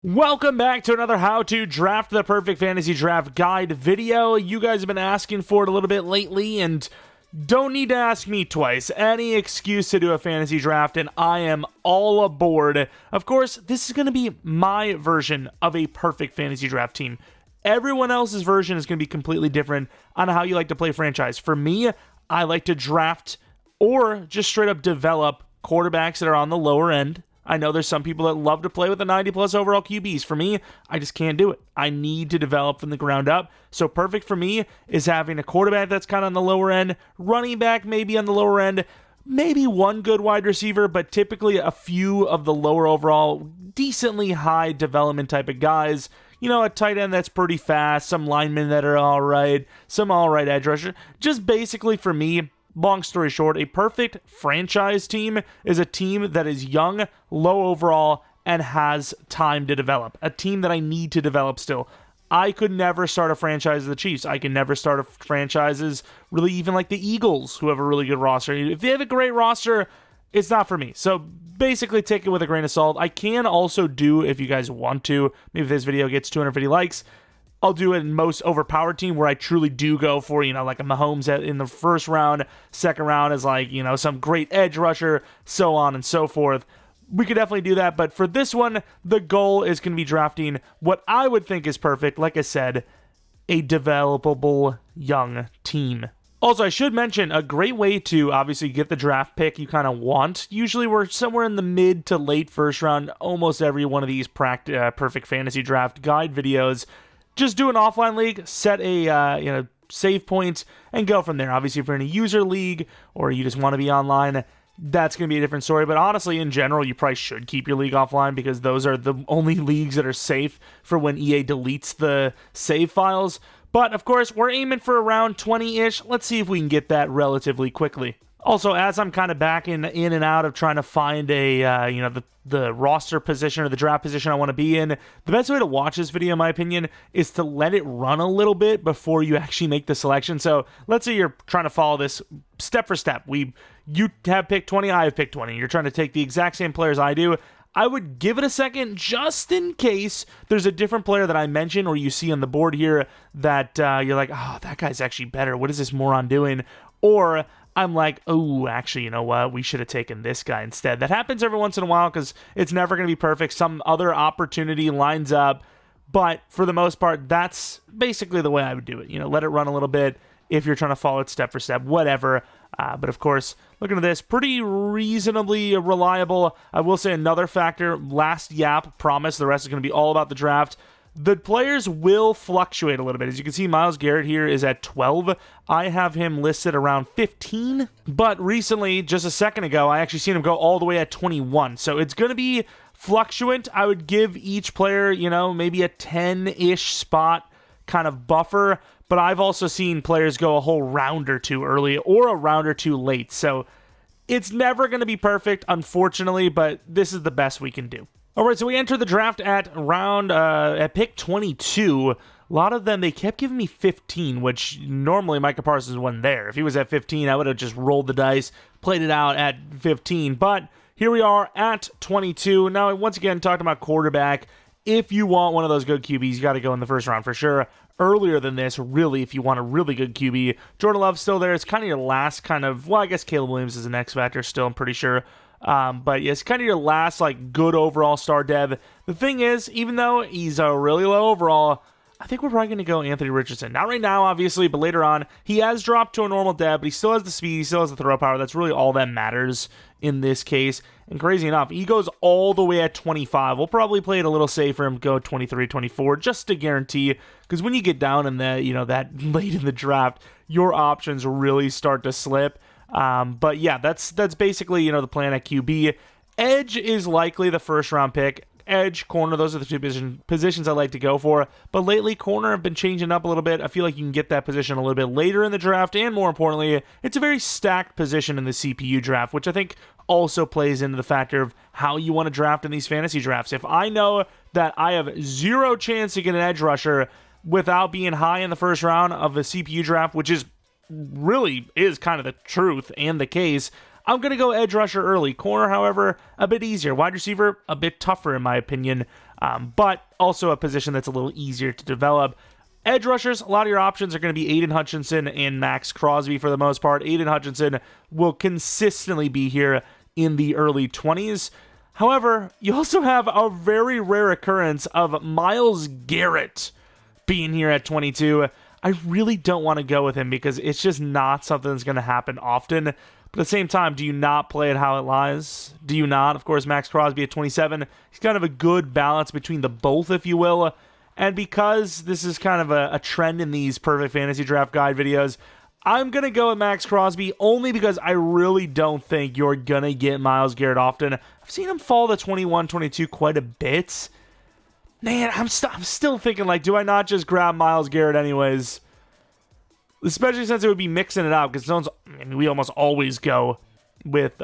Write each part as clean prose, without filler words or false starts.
Welcome back to another how to draft the perfect fantasy draft guide video. You guys have been asking for it a little bit lately and don't need to ask me twice. Any excuse to do a fantasy draft and I am all aboard. Of course, this is going to be my version of a perfect fantasy draft team. Everyone else's version is going to be completely different on how you like to play franchise. For me, I like to draft or just straight up develop quarterbacks that are on the lower end. I know there's some people that love to play with the 90-plus overall QBs. For me, I just can't do it. I need to develop from the ground up. So perfect for me is having a quarterback that's kind of on the lower end, running back maybe on the lower end, maybe one good wide receiver, but typically a few of the lower overall, decently high development type of guys. You know, a tight end that's pretty fast, some linemen that are all right, some all right edge rusher. Just basically for me, long story short, a perfect franchise team is a team that is young, low overall, and has time to develop. A team that I need to develop still. I could never start a franchise as the Chiefs. I can never start a franchise as really even like the Eagles, who have a really good roster. If they have a great roster, it's not for me. So basically take it with a grain of salt. I can also do, if you guys want to, maybe if this video gets 250 likes, I'll do it in most overpowered team where I truly do go for, like a Mahomes in the first round, second round is like, some great edge rusher, so on and so forth. We could definitely do that, but for this one, the goal is going to be drafting what I would think is perfect, like I said, a developable young team. Also, I should mention, a great way to obviously get the draft pick you kind of want. Usually we're somewhere in the mid to late first round, almost every one of these perfect fantasy draft guide videos. Just do an offline league, set a save points, and go from there. Obviously, if you're in a user league or you just want to be online, that's going to be a different story. But honestly, in general, you probably should keep your league offline because those are the only leagues that are safe for when EA deletes the save files. But of course, we're aiming for around 20-ish. Let's see if we can get that relatively quickly. Also, as I'm kind of back in and out of trying to find the roster position or the draft position I want to be in, the best way to watch this video, in my opinion, is to let it run a little bit before you actually make the selection. So let's say you're trying to follow this step for step. You have picked 20, I have picked 20. You're trying to take the exact same players I do. I would give it a second just in case there's a different player that I mentioned or you see on the board here that you're like, oh, that guy's actually better. What is this moron doing? Or I'm like, oh, actually, you know what? We should have taken this guy instead. That happens every once in a while because it's never going to be perfect. Some other opportunity lines up. But for the most part, that's basically the way I would do it. Let it run a little bit if you're trying to follow it step for step, whatever. But of course, looking at this, pretty reasonably reliable. I will say another factor, last yap, promise. The rest is going to be all about the draft. The players will fluctuate a little bit. As you can see, Myles Garrett here is at 12. I have him listed around 15. But recently, just a second ago, I actually seen him go all the way at 21. So it's going to be fluctuant. I would give each player, maybe a 10-ish spot kind of buffer. But I've also seen players go a whole round or two early or a round or two late. So it's never going to be perfect, unfortunately, but this is the best we can do. All right, so we enter the draft at pick 22. A lot of them, they kept giving me 15, which normally Micah Parsons wasn't there. If he was at 15, I would have just rolled the dice, played it out at 15. But here we are at 22. Now, once again, talking about quarterback. If you want one of those good QBs, you got to go in the first round for sure. Earlier than this, really, if you want a really good QB, Jordan Love's still there. It's kind of your last I guess Caleb Williams is an X factor still, I'm pretty sure. But yeah, it's kind of your last good overall star dev. The thing is, even though he's a really low overall, I think we're probably going to go Anthony Richardson. Not right now, obviously, but later on. He has dropped to a normal dev, but he still has the speed, he still has the throw power. That's really all that matters in this case. And crazy enough, he goes all the way at 25. We'll probably play it a little safer and go 23, 24, just to guarantee. Because when you get down in that late in the draft, your options really start to slip. But yeah, that's basically, the plan at QB. Edge is likely the first round pick. Edge, corner, those are the two positions I like to go for. But lately, corner have been changing up a little bit. I feel like you can get that position a little bit later in the draft. And more importantly, it's a very stacked position in the CPU draft, which I think also plays into the factor of how you want to draft in these fantasy drafts. If I know that I have zero chance to get an edge rusher without being high in the first round of the CPU draft, which is kind of the truth and the case, I'm going to go edge rusher early. Corner, however, a bit easier. Wide receiver, a bit tougher in my opinion. but also a position that's a little easier to develop. Edge rushers, a lot of your options are going to be Aiden Hutchinson and Max Crosby for the most part. Aiden Hutchinson will consistently be here in the early 20s. However, you also have a very rare occurrence of Myles Garrett being here at 22. I really don't want to go with him because it's just not something that's going to happen often. But at the same time, do you not play it how it lies? Do you not? Of course, Max Crosby at 27. He's kind of a good balance between the both, if you will. And because this is kind of a trend in these Perfect Fantasy Draft Guide videos, I'm going to go with Max Crosby only because I really don't think you're going to get Myles Garrett often. I've seen him fall to 21, 22 quite a bit. Man, I'm still thinking, like, do I not just grab Myles Garrett anyways? Especially since it would be mixing it out, because we almost always go with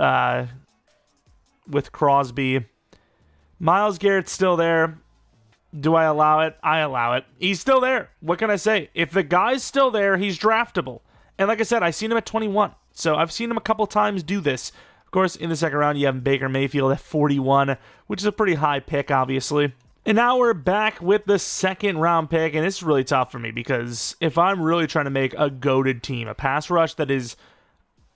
Crosby. Myles Garrett's still there. Do I allow it? I allow it. He's still there. What can I say? If the guy's still there, he's draftable. And like I said, I've seen him at 21. So I've seen him a couple times do this. Of course, in the second round, you have Baker Mayfield at 41, which is a pretty high pick, obviously. And now we're back with the second round pick, and it's really tough for me because if I'm really trying to make a goated team, a pass rush that is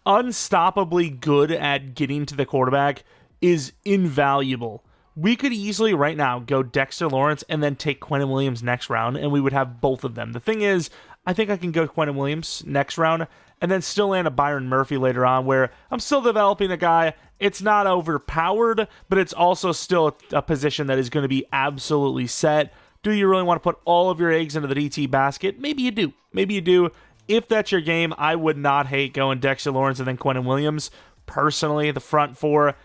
unstoppably good at getting to the quarterback is invaluable. We could easily right now go Dexter Lawrence and then take Quentin Williams next round, and we would have both of them. The thing is, I think I can go Quentin Williams next round and then still land a Byron Murphy later on, where I'm still developing a guy. It's not overpowered, but it's also still a position that is going to be absolutely set. Do you really want to put all of your eggs into the DT basket? Maybe you do. Maybe you do. If that's your game, I would not hate going Dexter Lawrence and then Quentin Williams. Personally, the front four,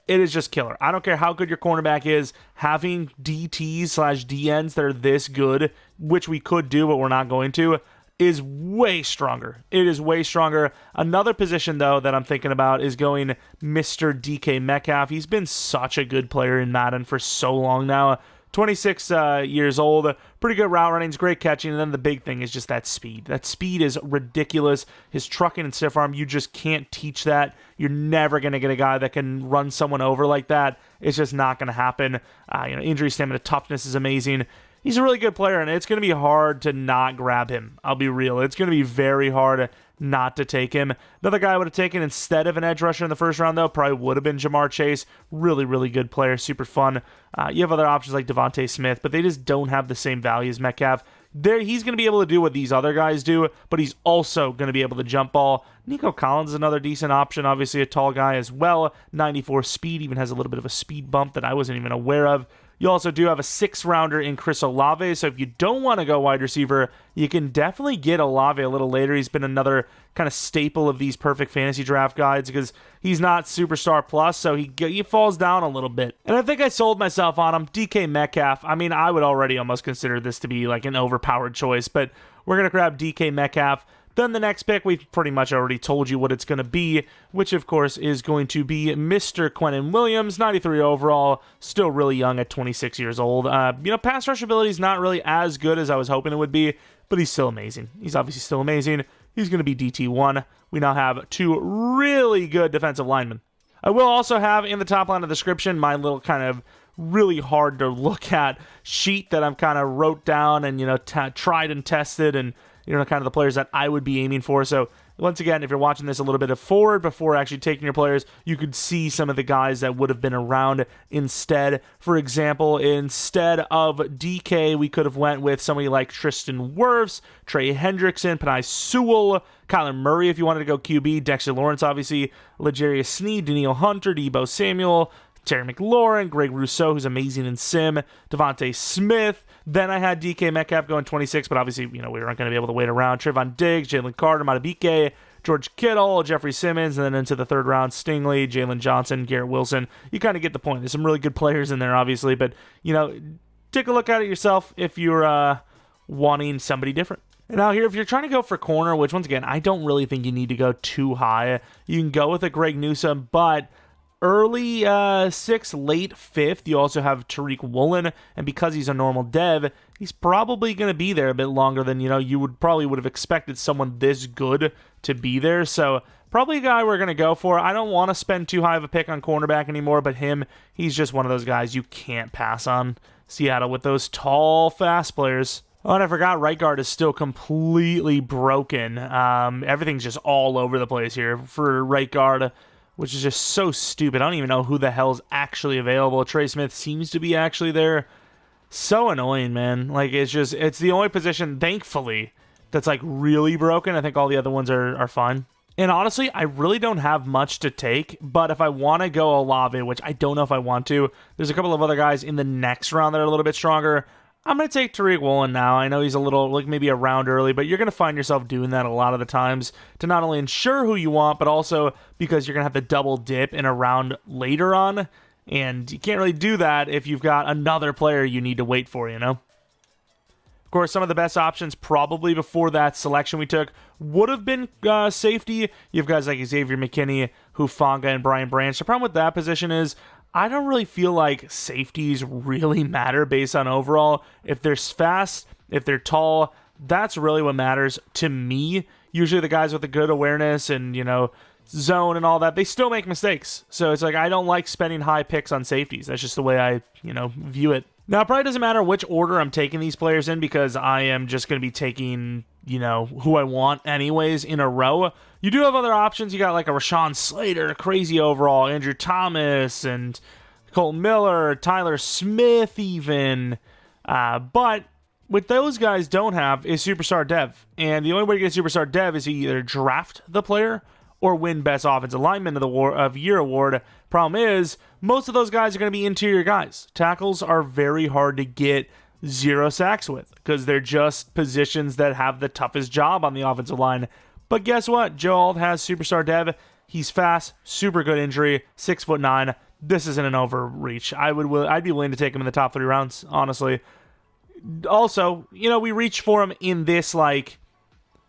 it is just killer. I don't care how good your cornerback is. Having DTs/DNs that are this good, which we could do, but we're not going to, is way stronger. It is way stronger. Another position, though, that I'm thinking about is going Mr. DK Metcalf. He's been such a good player in Madden for so long now. 26 years old, pretty good route running, great catching, and then the big thing is just that speed. That speed is ridiculous. His trucking and stiff arm, you just can't teach that. You're never going to get a guy that can run someone over like that. It's just not going to happen. Injury stamina, toughness is amazing. He's a really good player, and it's going to be hard to not grab him. I'll be real. It's going to be very hard not to take him. Another guy I would have taken instead of an edge rusher in the first round, though, probably would have been Jamar Chase. Really, really good player. Super fun. You have other options like Devontae Smith, but they just don't have the same value as Metcalf. He's going to be able to do what these other guys do, but he's also going to be able to jump ball. Nico Collins is another decent option. Obviously, a tall guy as well. 94 speed, even has a little bit of a speed bump that I wasn't even aware of. You also do have a 6th-rounder in Chris Olave, so if you don't want to go wide receiver, you can definitely get Olave a little later. He's been another kind of staple of these Perfect Fantasy Draft Guides because he's not Superstar Plus, so he falls down a little bit. And I think I sold myself on him. DK Metcalf, I mean, I would already almost consider this to be like an overpowered choice, but we're going to grab DK Metcalf. Then the next pick, we've pretty much already told you what it's going to be, which of course is going to be Mr. Quentin Williams, 93 overall, still really young at 26 years old. Pass rush ability is not really as good as I was hoping it would be, but he's still amazing. He's obviously still amazing. He's going to be DT1. We now have 2 really good defensive linemen. I will also have in the top line of the description my little kind of really hard to look at sheet that I'm kind of wrote down and, tried and tested and, kind of the players that I would be aiming for. So once again, if you're watching this a little bit of forward before actually taking your players, you could see some of the guys that would have been around instead. For example, instead of DK, we could have went with somebody like Tristan Wirfs, Trey Hendrickson, Penei Sewell, Kyler Murray if you wanted to go QB, Dexter Lawrence, obviously, L'Jarius Sneed, Danielle Hunter, Deebo Samuel, Terry McLaurin, Greg Rousseau, who's amazing in Sim, Devontae Smith. Then I had DK Metcalf going 26, but obviously, we weren't going to be able to wait around. Trayvon Diggs, Jalen Carter, Matabike, George Kittle, Jeffrey Simmons, and then into the third round, Stingley, Jalen Johnson, Garrett Wilson. You kind of get the point. There's some really good players in there, obviously, but, take a look at it yourself if you're wanting somebody different. And now here, if you're trying to go for corner, which once again, I don't really think you need to go too high. You can go with a Greg Newsome, but early 6th, late 5th. You also have Tariq Woolen, and because he's a normal dev, he's probably going to be there a bit longer than, you would have expected someone this good to be there. So probably a guy we're going to go for. I don't want to spend too high of a pick on cornerback anymore, but he's just one of those guys you can't pass on. Seattle with those tall, fast players. Oh, and I forgot right guard is still completely broken. Everything's just all over the place here for right guard, which is just so stupid. I don't even know who the hell's actually available. Trey Smith seems to be actually there. So annoying, man. Like, it's the only position, thankfully, that's like really broken. I think all the other ones are fine. And honestly, I really don't have much to take, but if I want to go Olave, which I don't know if I want to, there's a couple of other guys in the next round that are a little bit stronger. I'm going to take Tariq Woolen now. I know he's a little, like maybe a round early, but you're going to find yourself doing that a lot of the times to not only ensure who you want, but also because you're going to have to double dip in a round later on, and you can't really do that if you've got another player you need to wait for, Of course, some of the best options probably before that selection we took would have been safety. You have guys like Xavier McKinney, Hufanga, and Brian Branch. The problem with that position is I don't really feel like safeties really matter based on overall. If they're fast, if they're tall, that's really what matters to me. Usually the guys with the good awareness and, zone and all that, they still make mistakes. So it's like I don't like spending high picks on safeties. That's just the way I, view it. Now, it probably doesn't matter which order I'm taking these players in because I am just going to be taking, who I want anyways in a row. You do have other options. You got like a Rashawn Slater, crazy overall, Andrew Thomas, and Colton Miller, Tyler Smith even. But what those guys don't have is Superstar Dev. And the only way to get a Superstar Dev is you either draft the player or win Best Offensive Lineman of Year award. Problem is, most of those guys are going to be interior guys. Tackles are very hard to get 0 sacks with because they're just positions that have the toughest job on the offensive line. But guess what? Joe Alt has Superstar Dev. He's fast, super good injury, 6'9". This isn't an overreach. I'd be willing to take him in the top 3 rounds, honestly. Also, we reach for him in this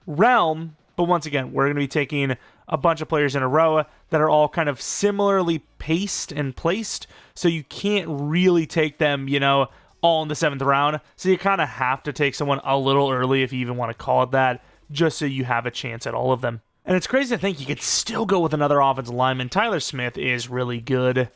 realm, but once again, we're going to be taking a bunch of players in a row that are all kind of similarly paced and placed, so you can't really take them, all in the 7th round. So you kind of have to take someone a little early, if you even want to call it that, just so you have a chance at all of them. And it's crazy to think you could still go with another offensive lineman. Tyler Smith is really good.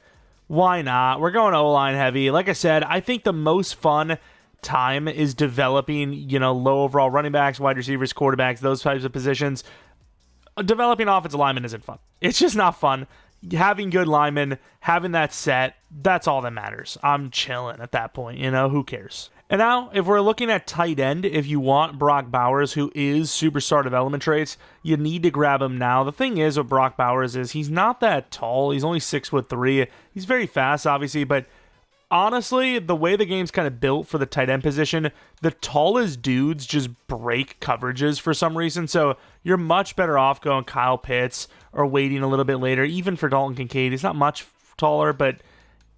Why not? We're going O-line heavy. Like I said, I think the most fun time is developing, low overall running backs, wide receivers, quarterbacks, those types of positions. Developing offensive linemen isn't fun. It's just not fun. Having good linemen, having that set, that's all that matters. I'm chilling at that point, who cares? And now, if we're looking at tight end, if you want Brock Bowers, who is superstar development traits, you need to grab him now. The thing is with Brock Bowers is he's not that tall. He's only 6'3". He's very fast, obviously, but honestly, the way the game's kind of built for the tight end position, the tallest dudes just break coverages for some reason. So you're much better off going Kyle Pitts or waiting a little bit later. Even for Dalton Kincaid, he's not much taller, but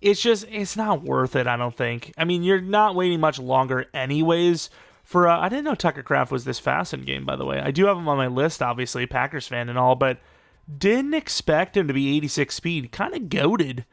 it's not worth it, I don't think. I mean, you're not waiting much longer anyways. I didn't know Tucker Kraft was this fast in game, by the way. I do have him on my list, obviously, Packers fan and all, but didn't expect him to be 86 speed. Kind of goated.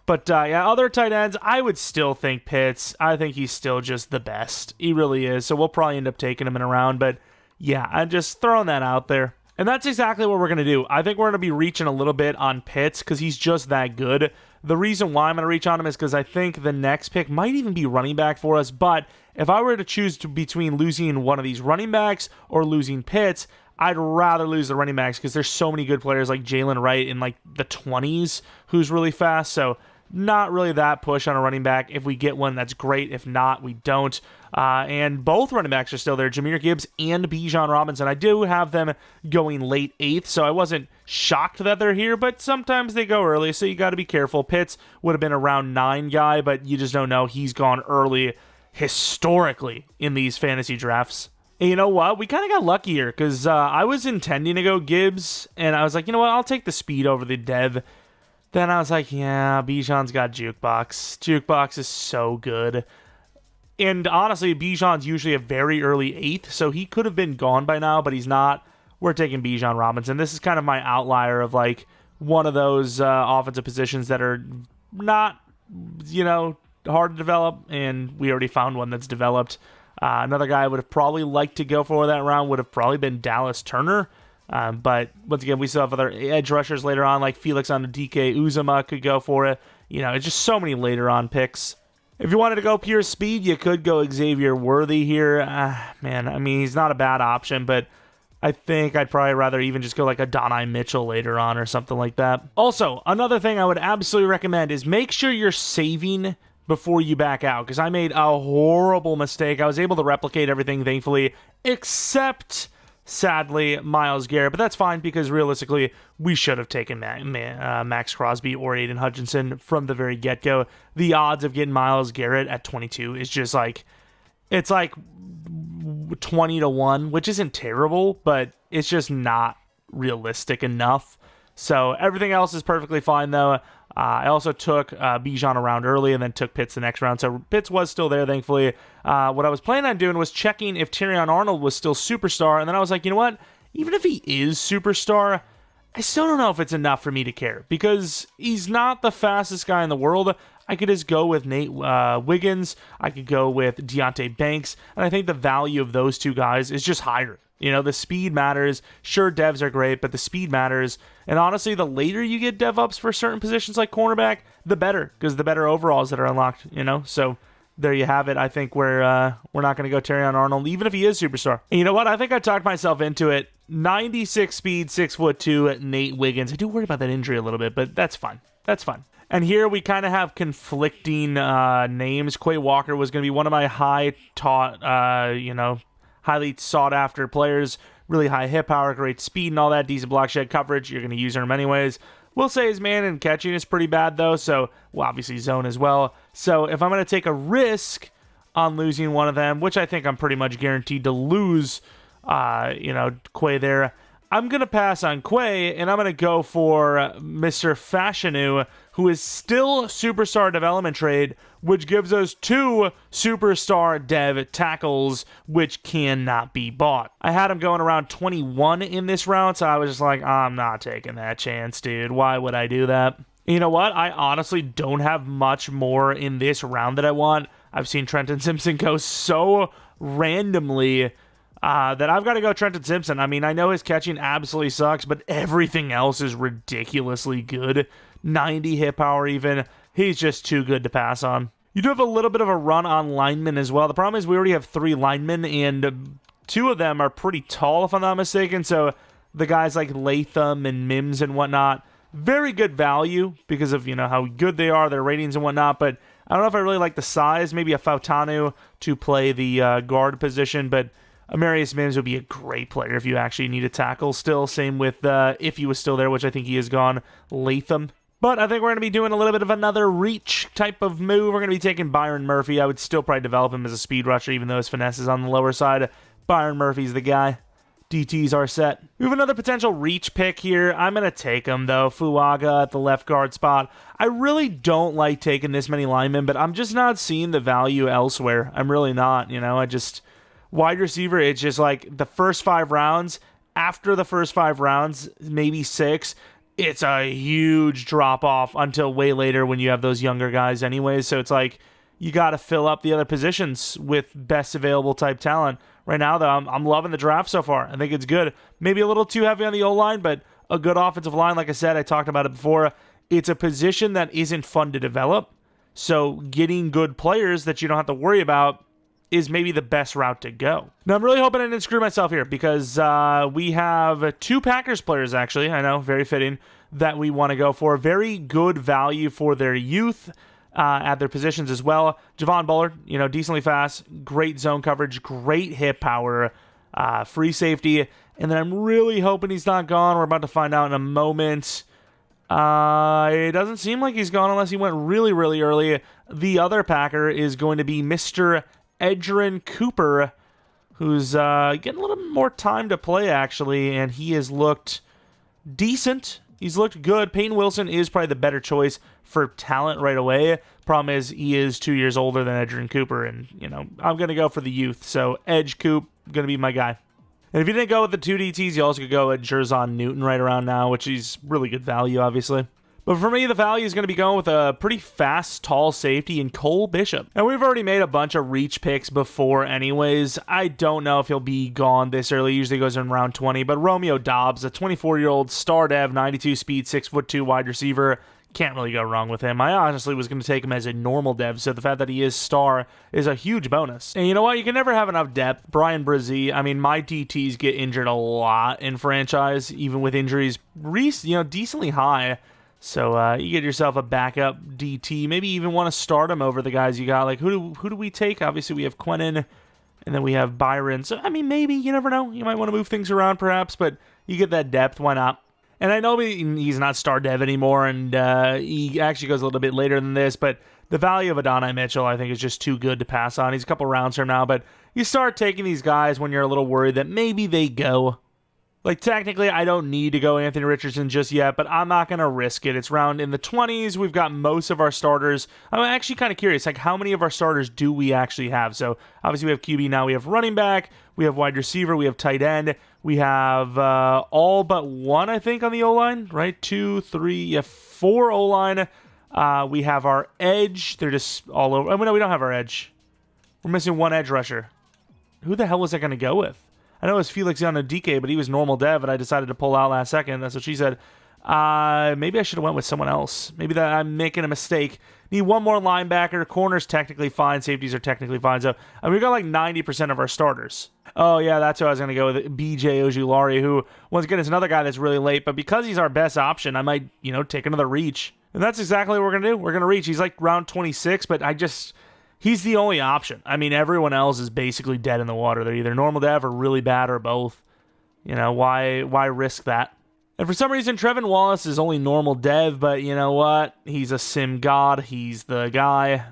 But other tight ends, I would still think Pitts. I think he's still just the best. He really is. So we'll probably end up taking him in a round. But yeah, I'm just throwing that out there. And that's exactly what we're going to do. I think we're going to be reaching a little bit on Pitts because he's just that good. The reason why I'm going to reach on him is because I think the next pick might even be running back for us. But if I were to choose between losing one of these running backs or losing Pitts, I'd rather lose the running backs because there's so many good players like Jalen Wright in the 20s who's really fast. So not really that push on a running back. If we get one, that's great. If not, we don't. And both running backs are still there, Jahmyr Gibbs and Bijan Robinson. I do have them going late 8th, so I wasn't shocked that they're here, but sometimes they go early, so you got to be careful. Pitts would have been a round 9 guy, but you just don't know. He's gone early historically in these fantasy drafts. And you know what? We kind of got lucky here because I was intending to go Gibbs, and I was like, you know what? I'll take the speed over the dev. Then I was like, yeah, Bijan's got Jukebox. Jukebox is so good. And honestly, Bijan's usually a very early 8th, so he could have been gone by now, but he's not. We're taking Bijan Robinson. This is kind of my outlier of one of those offensive positions that are not, hard to develop, and we already found one that's developed. Another guy I would have probably liked to go for that round would have probably been Dallas Turner. But once again, we still have other edge rushers later on, like Felix DK Uzama could go for it. It's just so many later on picks. If you wanted to go pure speed, you could go Xavier Worthy here. He's not a bad option, but I think I'd probably rather even just go like a Donai Mitchell later on or something like that. Also, another thing I would absolutely recommend is make sure you're saving before you back out, because I made a horrible mistake. I was able to replicate everything, thankfully, except, sadly, Myles Garrett, but that's fine because realistically, we should have taken Max Crosby or Aiden Hutchinson from the very get-go. The odds of getting Myles Garrett at 22 is just like, it's like 20-1, which isn't terrible, but it's just not realistic enough. So everything else is perfectly fine, though. I also took Bijan around early and then took Pitts the next round. So Pitts was still there, thankfully. What I was planning on doing was checking if Terrion Arnold was still superstar. And then I was like, you know what? Even if he is superstar, I still don't know if it's enough for me to care. Because he's not the fastest guy in the world. I could just go with Nate Wiggins. I could go with Deonte Banks. And I think the value of those two guys is just higher. The speed matters. Sure, devs are great, but the speed matters. And honestly, the later you get dev ups for certain positions like cornerback, the better, because the better overalls that are unlocked, So there you have it. I think we're not going to go Terrion Arnold, even if he is superstar. And you know what? I think I talked myself into it. 96 speed, 6'2", Nate Wiggins. I do worry about that injury a little bit, but that's fine. That's fine. And here we kind of have conflicting names. Quay Walker was going to be one of my highly sought-after players, really high hit power, great speed and all that, decent block shed coverage. You're going to use him anyways. We'll say his man in catching is pretty bad, though, so, obviously zone as well. So if I'm going to take a risk on losing one of them, which I think I'm pretty much guaranteed to lose, Quay there, I'm going to pass on Quay, and I'm going to go for Mr. Fashanu, who is still superstar development trade, which gives us 2 superstar dev tackles, which cannot be bought. I had him going around 21 in this round, so I was just like, I'm not taking that chance, dude. Why would I do that? You know what? I honestly don't have much more in this round that I want. I've seen Trenton Simpson go so randomly that I've got to go Trenton Simpson. I mean, I know his catching absolutely sucks, but everything else is ridiculously good. 90 hit power even. He's just too good to pass on. You do have a little bit of a run on linemen as well. The problem is we already have 3 linemen, and 2 of them are pretty tall, if I'm not mistaken. So the guys like Latham and Mims and whatnot, very good value because of, how good they are, their ratings and whatnot. But I don't know if I really like the size. Maybe a Fautanu to play the guard position, but Amarius Mims would be a great player if you actually need a tackle still. Same with, if he was still there, which I think he is gone, Latham. But I think we're going to be doing a little bit of another reach type of move. We're going to be taking Byron Murphy. I would still probably develop him as a speed rusher, even though his finesse is on the lower side. Byron Murphy's the guy. DTs are set. We have another potential reach pick here. I'm going to take him, though. Fuaga at the left guard spot. I really don't like taking this many linemen, but I'm just not seeing the value elsewhere. I'm really not, Wide receiver, it's just like the first 5 rounds. After the first 5 rounds, maybe 6, it's a huge drop-off until way later when you have those younger guys anyways. So it's like you got to fill up the other positions with best available type talent. Right now, though, I'm loving the draft so far. I think it's good. Maybe a little too heavy on the O-line, but a good offensive line. Like I said, I talked about it before. It's a position that isn't fun to develop. So getting good players that you don't have to worry about is maybe the best route to go. Now, I'm really hoping I didn't screw myself here because we have 2 Packers players, actually. I know, very fitting, that we want to go for. Very good value for their youth at their positions as well. Javon Bullard, decently fast, great zone coverage, great hit power, free safety. And then I'm really hoping he's not gone. We're about to find out in a moment. It doesn't seem like he's gone unless he went really, really early. The other Packer is going to be Mr. Edgerrin Cooper, who's getting a little more time to play, actually, and he has looked decent. He's looked good. Peyton Wilson is probably the better choice for talent right away. Problem is, he is 2 years older than Edgerrin Cooper, and, I'm going to go for the youth. So, Edge Coop, going to be my guy. And if you didn't go with the 2 DTs, you also could go with Jerzon Newton right around now, which is really good value, obviously. But for me, the value is going to be going with a pretty fast, tall safety in Cole Bishop. And we've already made a bunch of reach picks before anyways. I don't know if he'll be gone this early. Usually goes in round 20. But Romeo Dobbs, a 24-year-old star dev, 92 speed, 6'2" wide receiver. Can't really go wrong with him. I honestly was going to take him as a normal dev, so the fact that he is star is a huge bonus. And you know what? You can never have enough depth. Brian Brzee, I mean, my DTs get injured a lot in franchise, even with injuries decently high. So you get yourself a backup DT. Maybe even want to start him over the guys you got. Like, who do we take? Obviously, we have Quinnen, and then we have Byron. So, I mean, maybe, you never know. You might want to move things around, perhaps, but you get that depth. Why not? And I know he's not star dev anymore, and he actually goes a little bit later than this, but the value of Adonai Mitchell, I think, is just too good to pass on. He's a couple rounds from now, but you start taking these guys when you're a little worried that maybe they go. Like, technically, I don't need to go Anthony Richardson just yet, but I'm not going to risk it. It's round in the 20s. We've got most of our starters. I'm actually kind of curious, like, how many of our starters do we actually have? So, obviously, we have QB now. We have running back. We have wide receiver. We have tight end. We have all but one, I think, on the O-line, right? 2, 3, 4 O-line. We have our edge. They're just all over. Oh, no, we don't have our edge. We're missing one edge rusher. Who the hell was I going to go with? I know it was Felix DK, but he was normal dev, and I decided to pull out last second. That's what she said. Maybe I should have went with someone else. Maybe that I'm making a mistake. Need one more linebacker. Corner's technically fine. Safeties are technically fine. So we've got like 90% of our starters. Oh, yeah, that's who I was going to go with. BJ Ojulari, who, once again, is another guy that's really late. But because he's our best option, I might, take another reach. And that's exactly what we're going to do. We're going to reach. He's like round 26, but he's the only option. I mean, everyone else is basically dead in the water. They're either normal dev or really bad or both. Why risk that? And for some reason, Trevin Wallace is only normal dev, but you know what? He's a sim god. He's the guy.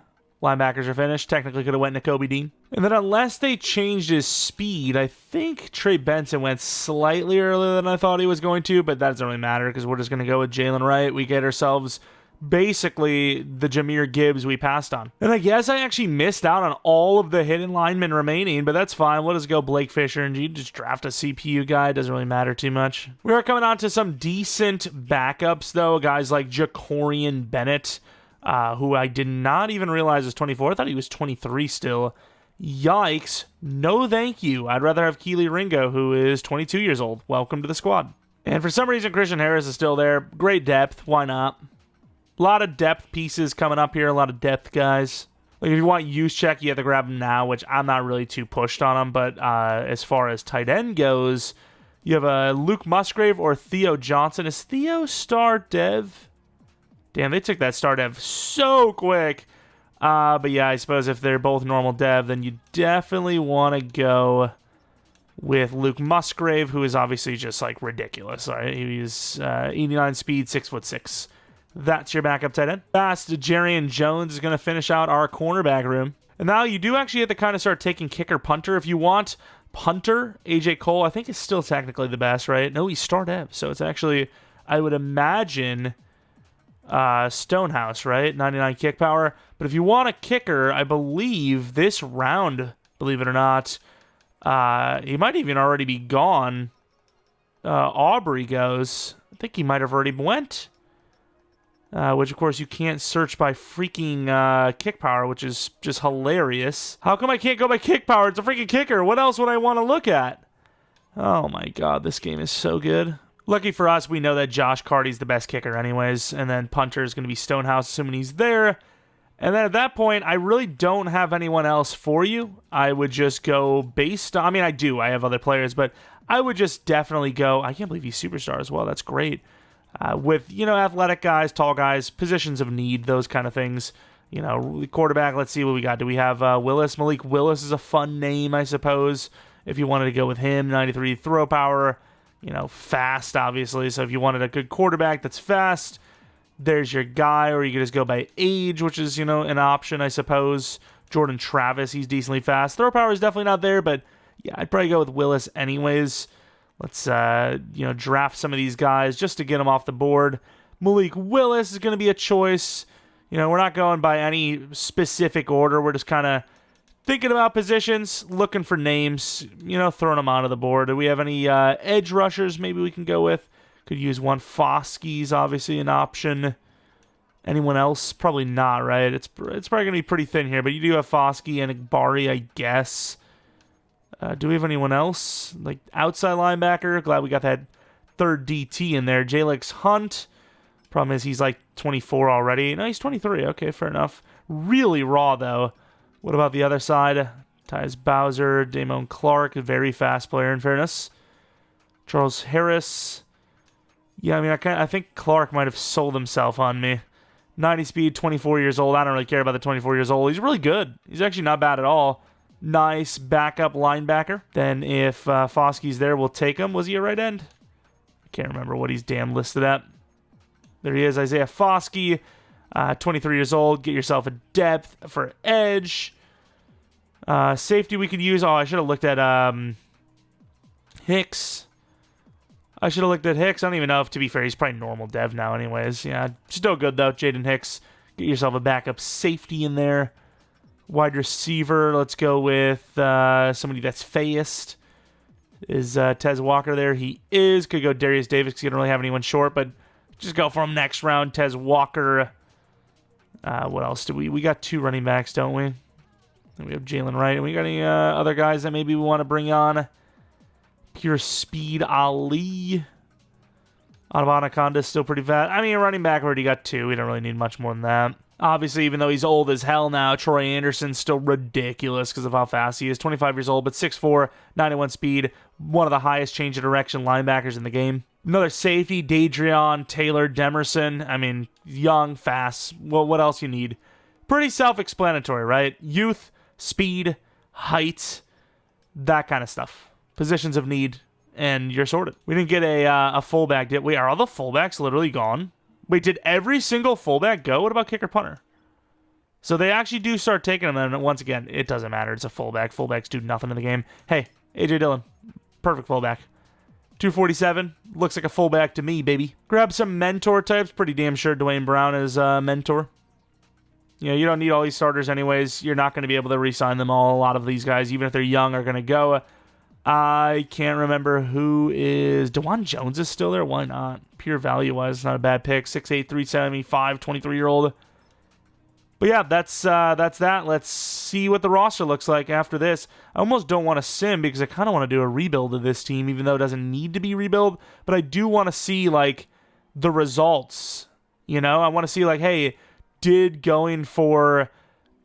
Linebackers are finished. Technically could have went Nakobe Dean. And then unless they changed his speed, I think Trey Benson went slightly earlier than I thought he was going to, but that doesn't really matter because we're just going to go with Jalen Wright. We get ourselves basically the Jahmyr Gibbs we passed on. And I guess I actually missed out on all of the hidden linemen remaining, but that's fine. We'll just go Blake Fisher, and you just draft a CPU guy. It doesn't really matter too much. We are coming on to some decent backups, though. Guys like Jacorian Bennett, who I did not even realize was 24. I thought he was 23 still. Yikes. No thank you. I'd rather have Keely Ringo, who is 22 years old. Welcome to the squad. And for some reason, Christian Harris is still there. Great depth. Why not? A lot of depth pieces coming up here. A lot of depth guys. Like if you want use check, you have to grab them now, which I'm not really too pushed on them. But as far as tight end goes, you have a Luke Musgrave or Theo Johnson. Is Theo star dev? Damn, they took that star dev so quick. But yeah, I suppose if they're both normal dev, then you definitely want to go with Luke Musgrave, who is obviously just like ridiculous. Right? He's 89 speed, 6'6". That's your backup tight end. Fast, Jarian Jones is going to finish out our cornerback room. And now you do actually have to kind of start taking kicker punter. If you want punter, AJ Cole, I think is still technically the best, right? No, he's star dev. So it's actually, I would imagine, Stonehouse, right? 99 kick power. But if you want a kicker, I believe this round, believe it or not, he might even already be gone. Aubrey goes. I think he might have already went. Which, of course, you can't search by freaking kick power, which is just hilarious. How come I can't go by kick power? It's a freaking kicker. What else would I want to look at? Oh, my God. This game is so good. Lucky for us, we know that Josh Carty's the best kicker anyways, and then punter is going to be Stonehouse, assuming he's there. And then at that point, I really don't have anyone else for you. I would just go based on... I mean, I do. I have other players, but I would just definitely go... I can't believe he's superstar as well. That's great. With, athletic guys, tall guys, positions of need, those kind of things. Quarterback, let's see what we got. Do we have Willis? Malik Willis is a fun name, I suppose, if you wanted to go with him. 93 throw power, fast, obviously. So if you wanted a good quarterback that's fast, there's your guy. Or you could just go by age, which is, an option, I suppose. Jordan Travis, he's decently fast. Throw power is definitely not there, but yeah, I'd probably go with Willis anyways. Let's, draft some of these guys just to get them off the board. Malik Willis is going to be a choice. We're not going by any specific order. We're just kind of Thinking about positions, looking for names, throwing them onto the board. Do we have any edge rushers maybe we can go with? Could use one. Foskey's obviously an option. Anyone else? Probably not, right? It's probably going to be pretty thin here, but you do have Foskey and Igbari, I guess. Do we have anyone else? Like outside linebacker? Glad we got that third DT in there. Jalix Hunt. Problem is he's like 24 already. No, he's 23. Okay, fair enough. Really raw, though. What about the other side? Tyus Bowser, Damone Clark, a very fast player in fairness. Charles Harris. Yeah, I mean, I think Clark might have sold himself on me. 90 speed, 24 years old. I don't really care about the 24 years old. He's really good. He's actually not bad at all. Nice backup linebacker. Then if Foskey's there, we'll take him. Was he a right end? I can't remember what he's damn listed at. There he is, Isaiah Foskey, 23 years old. Get yourself a depth for edge. Safety we could use. Oh, I should have looked at Hicks. I don't even know if, to be fair, he's probably normal dev now anyways. Yeah, still good, though. Jaden Hicks. Get yourself a backup safety in there. Wide receiver, let's go with somebody that's fast. Is Tez Walker there? He is. Could go Darius Davis because you don't really have anyone short, but just go for him next round. Tez Walker. What else do we got 2 running backs, don't we? And we have Jalen Wright. And we got any other guys that maybe we want to bring on? Pure Speed Ali. Anaconda is still pretty fast. I mean, running back already got 2. We don't really need much more than that. Obviously, even though he's old as hell now, Troy Anderson's still ridiculous because of how fast he is. 25 years old, but 6'4", 91 speed. One of the highest change of direction linebackers in the game. Another safety, Dadrion Taylor Demerson. I mean, young, fast. Well, what else you need? Pretty self-explanatory, right? Youth, speed, height, that kind of stuff. Positions of need, and you're sorted. We didn't get a fullback, did we? Are all the fullbacks literally gone? Wait, did every single fullback go? What about kicker punter? So they actually do start taking them, and once again, it doesn't matter. It's a fullback. Fullbacks do nothing in the game. Hey, A.J. Dillon. Perfect fullback. 247. Looks like a fullback to me, baby. Grab some mentor types. Pretty damn sure Dwayne Brown is a mentor. You don't need all these starters anyways. You're not going to be able to re-sign them all. A lot of these guys, even if they're young, are going to go. I can't remember who is... DeJuan Jones is still there? Why not? Pure value-wise, it's not a bad pick. 6'8", 375, 23-year-old. But yeah, that's that. Let's see what the roster looks like after this. I almost don't want to sim because I kind of want to do a rebuild of this team, even though it doesn't need to be rebuild. But I do want to see, like, the results. I want to see, like, hey, did going for...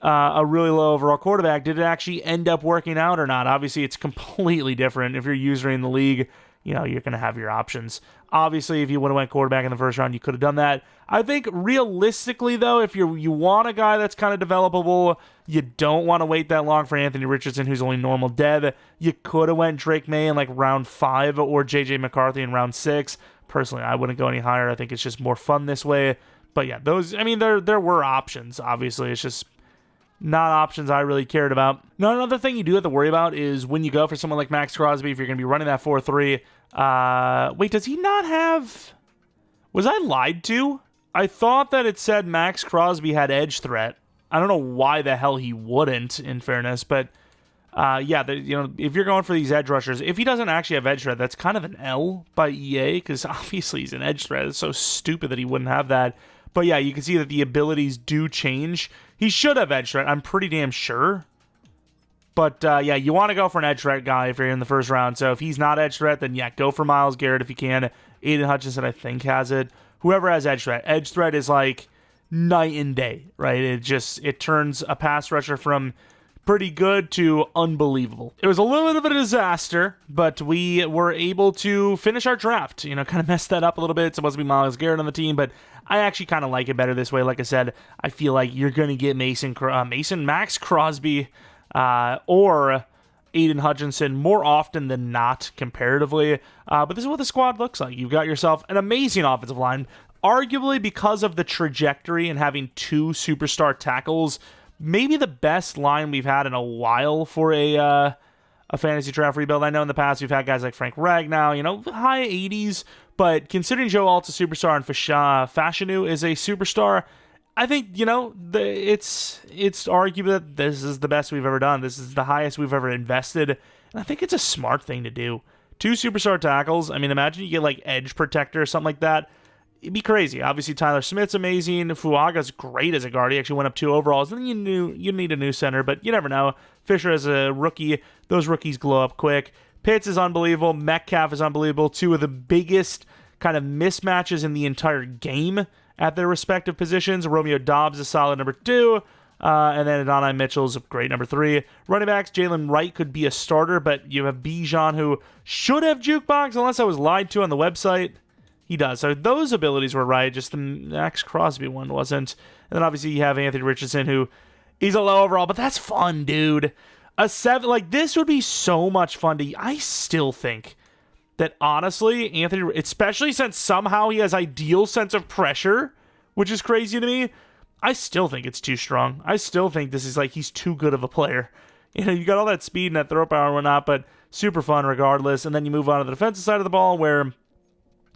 a really low overall quarterback, did it actually end up working out or not? Obviously, it's completely different. If you're user in the league, you're going to have your options. Obviously, if you would have went quarterback in the first round, you could have done that. I think realistically, though, if you want a guy that's kind of developable, you don't want to wait that long for Anthony Richardson, who's only normal dev. You could have went Drake May in like round 5 or JJ McCarthy in round 6. Personally, I wouldn't go any higher. I think it's just more fun this way. But yeah, there were options. Obviously, it's just not options I really cared about. Now, another thing you do have to worry about is when you go for someone like Max Crosby, if you're going to be running that 4-3. Wait, does he not have... Was I lied to? I thought that it said Max Crosby had edge threat. I don't know why the hell he wouldn't, in fairness, but yeah, if you're going for these edge rushers, if he doesn't actually have edge threat, that's kind of an L by EA, because obviously he's an edge threat. It's so stupid that he wouldn't have that. But yeah, you can see that the abilities do change. He should have edge threat, I'm pretty damn sure. But yeah, you want to go for an edge threat guy if you're in the first round. So if he's not edge threat, then yeah, go for Myles Garrett if you can. Aiden Hutchinson, I think, has it. Whoever has edge threat. Edge threat is like night and day, right? It turns a pass rusher from pretty good to unbelievable. It was a little bit of a disaster, but we were able to finish our draft. Kind of messed that up a little bit. It's supposed to be Myles Garrett on the team, but I actually kind of like it better this way. Like I said, I feel like you're going to get Max Crosby, or Aiden Hutchinson more often than not, comparatively. But this is what the squad looks like. You've got yourself an amazing offensive line, arguably because of the trajectory and having 2 superstar tackles. Maybe the best line we've had in a while for a fantasy draft rebuild. I know in the past we've had guys like Frank Ragnow, high 80s. But considering Joe Alt's a superstar and Fashanu is a superstar, I think, it's arguable that this is the best we've ever done. This is the highest we've ever invested. And I think it's a smart thing to do. 2 superstar tackles. I mean, imagine you get like edge protector or something like that. It'd be crazy. Obviously, Tyler Smith's amazing. Fuaga's great as a guard. He actually went up 2 overalls. And then you need a new center, but you never know. Fisher as a rookie, those rookies glow up quick. Pitts is unbelievable. Metcalf is unbelievable. 2 of the biggest kind of mismatches in the entire game at their respective positions. Romeo Dobbs is solid number 2. And then Adonai Mitchell's a great number 3. Running backs, Jalen Wright could be a starter, but you have Bijan, who should have jukebox, unless I was lied to on the website. He does. So those abilities were right, just the Max Crosby one wasn't. And then obviously you have Anthony Richardson, who he's a low overall, but that's fun, dude. A 7, like, this would be so much fun to... I still think that, honestly, Anthony, especially since somehow he has ideal sense of pressure, which is crazy to me, I still think it's too strong. I still think this is like, he's too good of a player. You got all that speed and that throw power and whatnot, but super fun regardless. And then you move on to the defensive side of the ball, where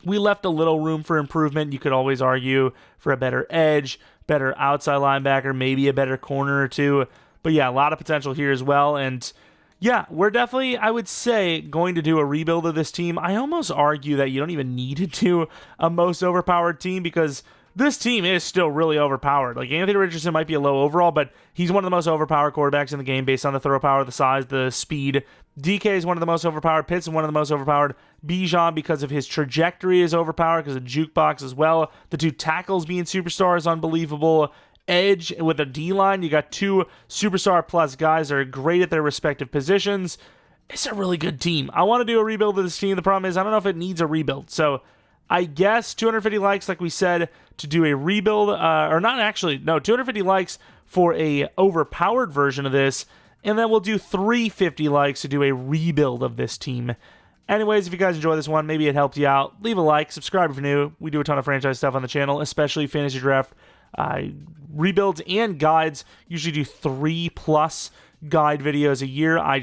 we left a little room for improvement. You could always argue for a better edge, better outside linebacker, maybe a better corner or 2. But yeah, a lot of potential here as well. And yeah, we're definitely, I would say, going to do a rebuild of this team. I almost argue that you don't even need to do a most overpowered team, because this team is still really overpowered. Like, Anthony Richardson might be a low overall, but he's one of the most overpowered quarterbacks in the game based on the throw power, the size, the speed. DK is one of the most overpowered. Pitts is one of the most overpowered. Bijan, because of his trajectory, is overpowered because of jukebox as well. The 2 tackles being superstars, unbelievable. Edge with a D-line, you got 2 superstar plus guys that are great at their respective positions. It's a really good team. I want to do a rebuild of this team. The problem is I don't know if it needs a rebuild. So I guess 250 likes, like we said, to do a rebuild, or not actually, no, 250 likes for a overpowered version of this, and then we'll do 350 likes to do a rebuild of this team. Anyways, if you guys enjoy this one, maybe it helped you out, leave a like, subscribe if you're new. We do a ton of franchise stuff on the channel, especially fantasy draft rebuilds and guides. Usually do 3+ guide videos a year. I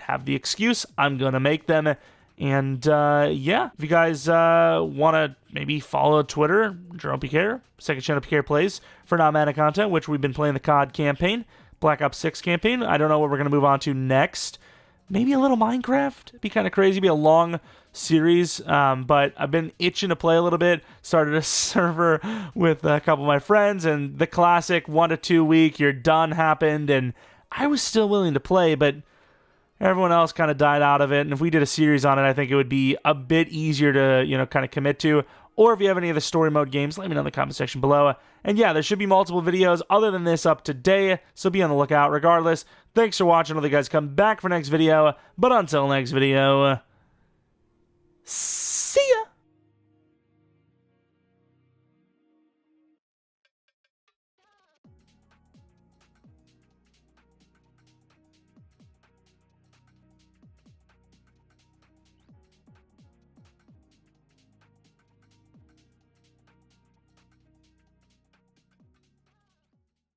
have the excuse. I'm going to make them. And yeah, if you guys want to maybe follow Twitter, Jeromepkr, second channel PK Plays, for non-Madden content, which we've been playing the COD campaign, Black Ops 6 campaign. I don't know what we're going to move on to next. Maybe a little Minecraft. It'd be kind of crazy. It'd be a long series, but I've been itching to play a little bit. Started a server with a couple of my friends, and the classic 1 to 2 week, you're done happened, and I was still willing to play, but everyone else kind of died out of it. And if we did a series on it, I think it would be a bit easier to, kind of commit to. Or if you have any of the story mode games, let me know in the comment section below. And yeah, there should be multiple videos other than this up today, so be on the lookout. Regardless, thanks for watching. All the guys come back for next video. But until next video, see ya!